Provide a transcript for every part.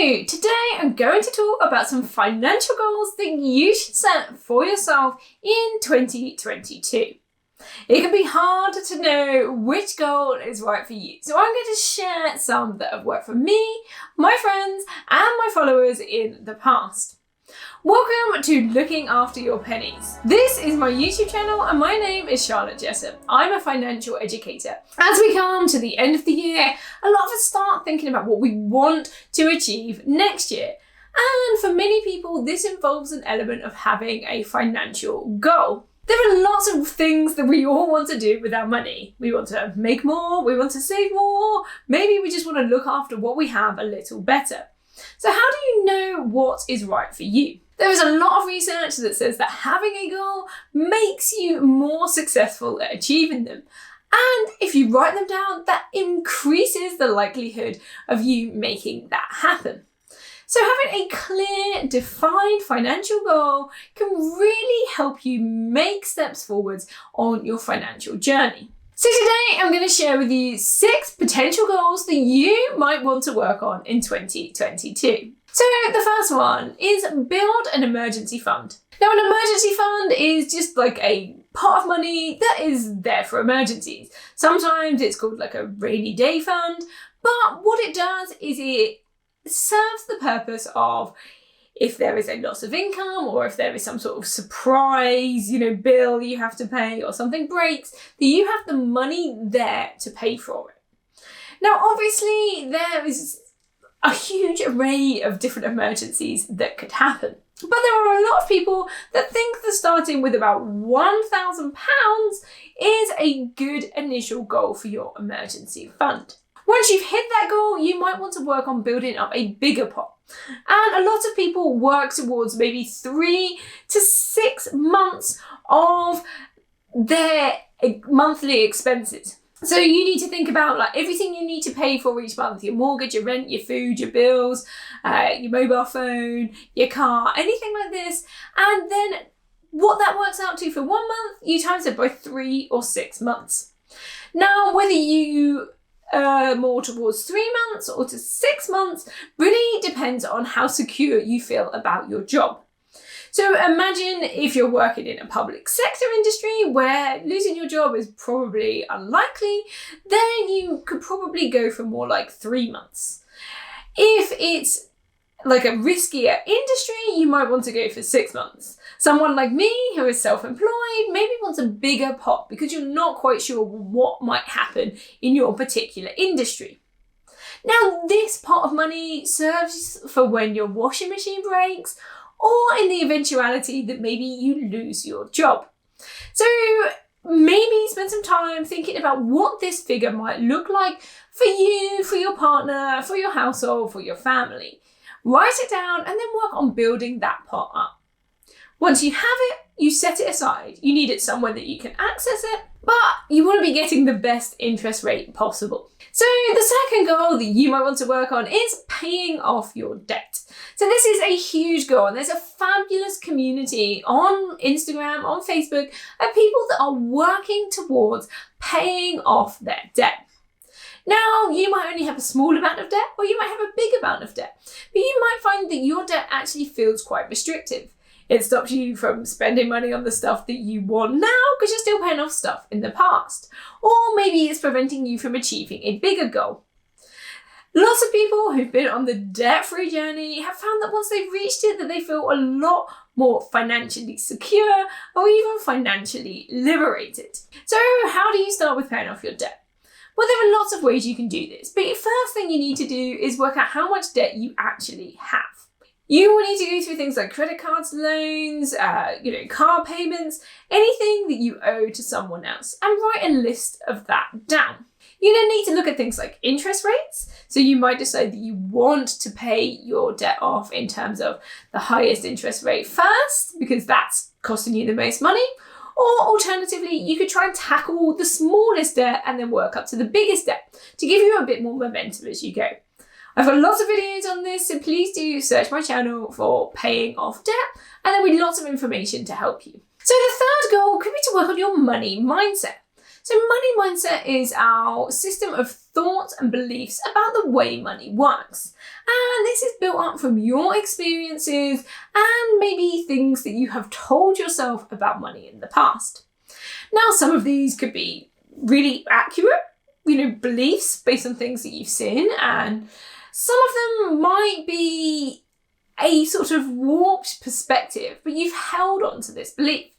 Today I'm going to talk about some financial goals that you should set for yourself in 2022. It can be hard to know which goal is right for you, so I'm going to share some that have worked for me, my friends, and my followers in the past. Welcome to Looking After Your Pennies. This is my YouTube channel and my name is Charlotte Jessup. I'm a financial educator. As we come to the end of the year, a lot of us start thinking about what we want to achieve next year. And for many people, this involves an element of having a financial goal. There are lots of things that we all want to do with our money. We want to make more, we want to save more, maybe we just want to look after what we have a little better. So how do you know what is right for you? There is a lot of research that says that having a goal makes you more successful at achieving them. And if you write them down, that increases the likelihood of you making that happen. So having a clear, defined financial goal can really help you make steps forwards on your financial journey. So today I'm going to share with you 6 potential goals that you might want to work on in 2022. So the first one is build an emergency fund. Now an emergency fund is just like a pot of money that is there for emergencies. Sometimes it's called like a rainy day fund, but what it does is it serves the purpose of if there is a loss of income or if there is some sort of surprise, bill you have to pay or something breaks, that you have the money there to pay for it. Now, obviously, there is a huge array of different emergencies that could happen. But there are a lot of people that think that starting with about £1,000 is a good initial goal for your emergency fund. Once you've hit that goal, you might want to work on building up a bigger pot. And a lot of people work towards maybe 3 to 6 months of their monthly expenses. So you need to think about like everything you need to pay for each month, your mortgage, your rent, your food, your bills, your mobile phone, your car, anything like this. And then what that works out to for 1 month, you times it by 3 or 6 months. Now, whether you more towards 3 months or to 6 months really depends on how secure you feel about your job. So imagine if you're working in a public sector industry where losing your job is probably unlikely, then you could probably go for more like 3 months. If it's like a riskier industry, you might want to go for 6 months. Someone like me who is self-employed maybe wants a bigger pot because you're not quite sure what might happen in your particular industry. Now, this pot of money serves for when your washing machine breaks or in the eventuality that maybe you lose your job. So maybe spend some time thinking about what this figure might look like for you, for your partner, for your household, for your family. Write it down and then work on building that pot up. Once you have it, you set it aside. You need it somewhere that you can access it, but you want to be getting the best interest rate possible. So the second goal that you might want to work on is paying off your debt. So this is a huge goal, and there's a fabulous community on Instagram, on Facebook, of people that are working towards paying off their debt. Now, you might only have a small amount of debt, or you might have a big amount of debt, but you might find that your debt actually feels quite restrictive. It stops you from spending money on the stuff that you want now because you're still paying off stuff in the past. Or maybe it's preventing you from achieving a bigger goal. Lots of people who've been on the debt-free journey have found that once they've reached it, that they feel a lot more financially secure or even financially liberated. So how do you start with paying off your debt? Well, there are lots of ways you can do this, but the first thing you need to do is work out how much debt you actually have. You will need to go through things like credit cards, loans, car payments, anything that you owe to someone else, and write a list of that down. You then need to look at things like interest rates. So you might decide that you want to pay your debt off in terms of the highest interest rate first, because that's costing you the most money. Or alternatively, you could try and tackle the smallest debt and then work up to the biggest debt to give you a bit more momentum as you go. I've got lots of videos on this, so please do search my channel for paying off debt, and there'll be lots of information to help you. So the third goal could be to work on your money mindset. So money mindset is our system of thoughts and beliefs about the way money works. And this is built up from your experiences and maybe things that you have told yourself about money in the past. Now, some of these could be really accurate, beliefs based on things that you've seen, and some of them might be a sort of warped perspective, but you've held on to this belief.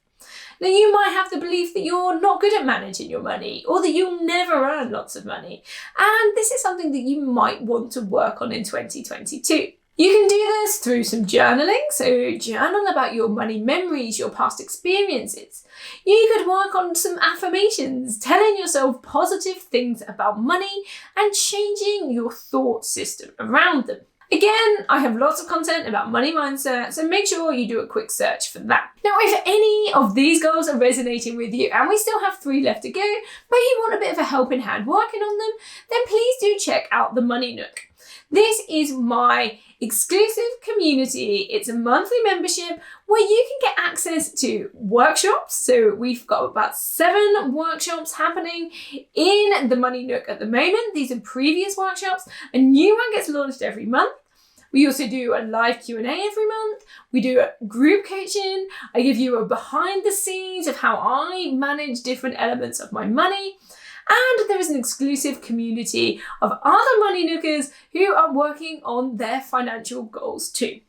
Now, you might have the belief that you're not good at managing your money, or that you'll never earn lots of money. And this is something that you might want to work on in 2022. You can do this through some journaling, so journal about your money memories, your past experiences. You could work on some affirmations, telling yourself positive things about money and changing your thought system around them. Again, I have lots of content about money mindset, so make sure you do a quick search for that. Now, if any of these goals are resonating with you, and we still have 3 left to go, but you want a bit of a helping hand working on them, then please do check out the Money Nook. This is my exclusive community. It's a monthly membership where you can get access to workshops. So we've got about 7 workshops happening in the Money Nook at the moment. These are previous workshops. A new one gets launched every month. We also do a live Q&A every month. We do a group coaching. I give you a behind the scenes of how I manage different elements of my money. And there is an exclusive community of other Money Nookers who are working on their financial goals too.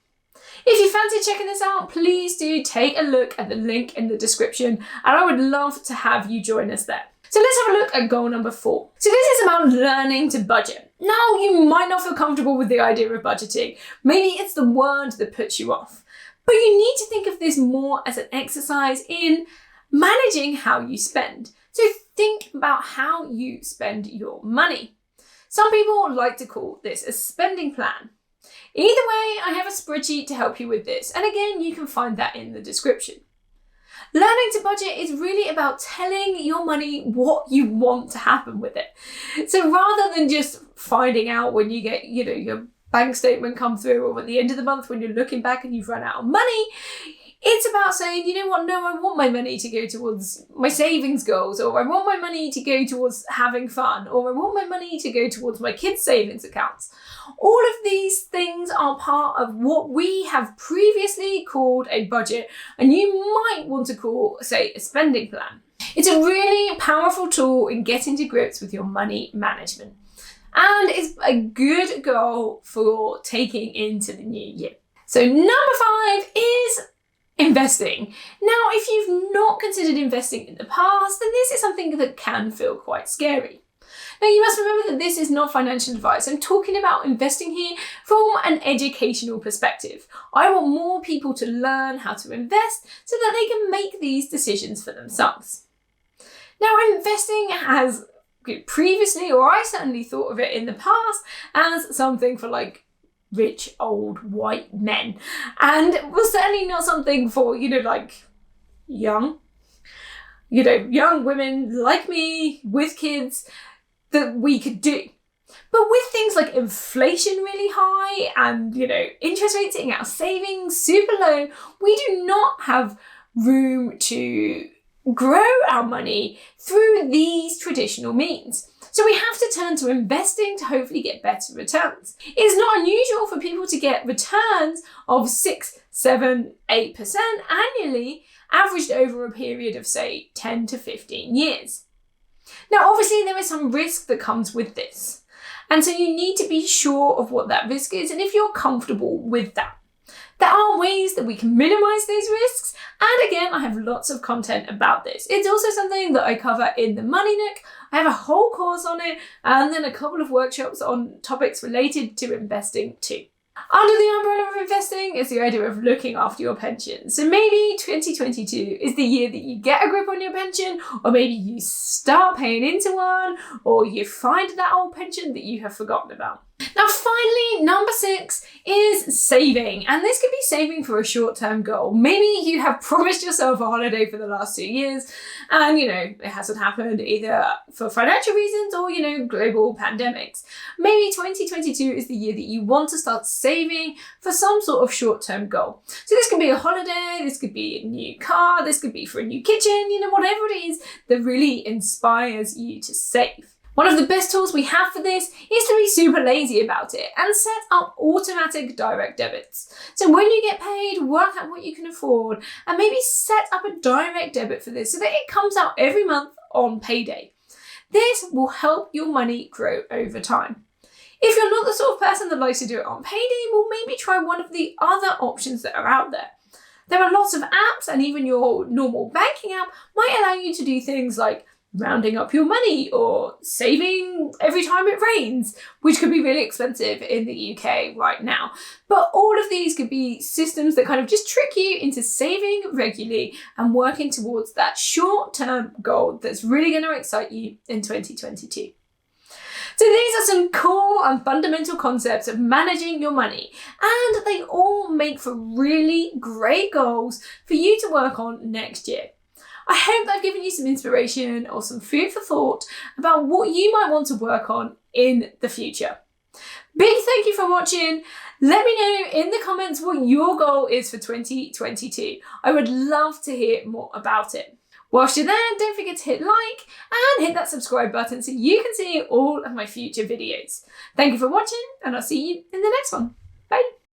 If you fancy checking this out, please do take a look at the link in the description, and I would love to have you join us there. So let's have a look at goal number 4. So this is about learning to budget. Now, you might not feel comfortable with the idea of budgeting. Maybe it's the word that puts you off. But you need to think of this more as an exercise in managing how you spend. So think about how you spend your money. Some people like to call this a spending plan. Either way, I have a spreadsheet to help you with this. And again, you can find that in the description. Learning to budget is really about telling your money what you want to happen with it. So rather than just finding out when you get, your bank statement come through, or at the end of the month when you're looking back and you've run out of money, it's about saying, no, I want my money to go towards my savings goals, or I want my money to go towards having fun, or I want my money to go towards my kids' savings accounts. All of these things are part of what we have previously called a budget, and you might want to call, say, a spending plan. It's a really powerful tool in getting to grips with your money management, and it's a good goal for taking into the new year. So number 5 is investing. Now, if you've not considered investing in the past, then this is something that can feel quite scary. Now, you must remember that this is not financial advice. I'm talking about investing here from an educational perspective. I want more people to learn how to invest so that they can make these decisions for themselves. Now, investing has previously, or I certainly thought of it in the past, as something for rich old white men, and was certainly not something for young women like me with kids that we could do. But with things like inflation really high and interest rates hitting our savings super low, we do not have room to grow our money through these traditional means. So we have to turn to investing to hopefully get better returns. It is not unusual for people to get returns of 6, 7, 8% annually, averaged over a period of, say, 10 to 15 years. Now, obviously, there is some risk that comes with this. And so you need to be sure of what that risk is and if you're comfortable with that. There are ways that we can minimize those risks. And again, I have lots of content about this. It's also something that I cover in the Money Nook. I have a whole course on it, and then a couple of workshops on topics related to investing too. Under the umbrella of investing is the idea of looking after your pension. So maybe 2022 is the year that you get a grip on your pension, or maybe you start paying into one, or you find that old pension that you have forgotten about. Now, finally, number 6 is saving. And this could be saving for a short-term goal. Maybe you have promised yourself a holiday for the last 2 years and, it hasn't happened either for financial reasons or, global pandemics. Maybe 2022 is the year that you want to start saving for some sort of short-term goal. So this could be a holiday, this could be a new car, this could be for a new kitchen, whatever it is that really inspires you to save. One of the best tools we have for this is to be super lazy about it and set up automatic direct debits. So when you get paid, work out what you can afford and maybe set up a direct debit for this so that it comes out every month on payday. This will help your money grow over time. If you're not the sort of person that likes to do it on payday, well, maybe try one of the other options that are out there. There are lots of apps, and even your normal banking app might allow you to do things like rounding up your money or saving every time it rains, which could be really expensive in the UK right now. But all of these could be systems that kind of just trick you into saving regularly and working towards that short-term goal that's really going to excite you in 2022. So these are some cool and fundamental concepts of managing your money, and they all make for really great goals for you to work on next year. I hope I've given you some inspiration or some food for thought about what you might want to work on in the future. Big thank you for watching. Let me know in the comments what your goal is for 2022. I would love to hear more about it. Whilst you're there, don't forget to hit like and hit that subscribe button so you can see all of my future videos. Thank you for watching, and I'll see you in the next one. Bye.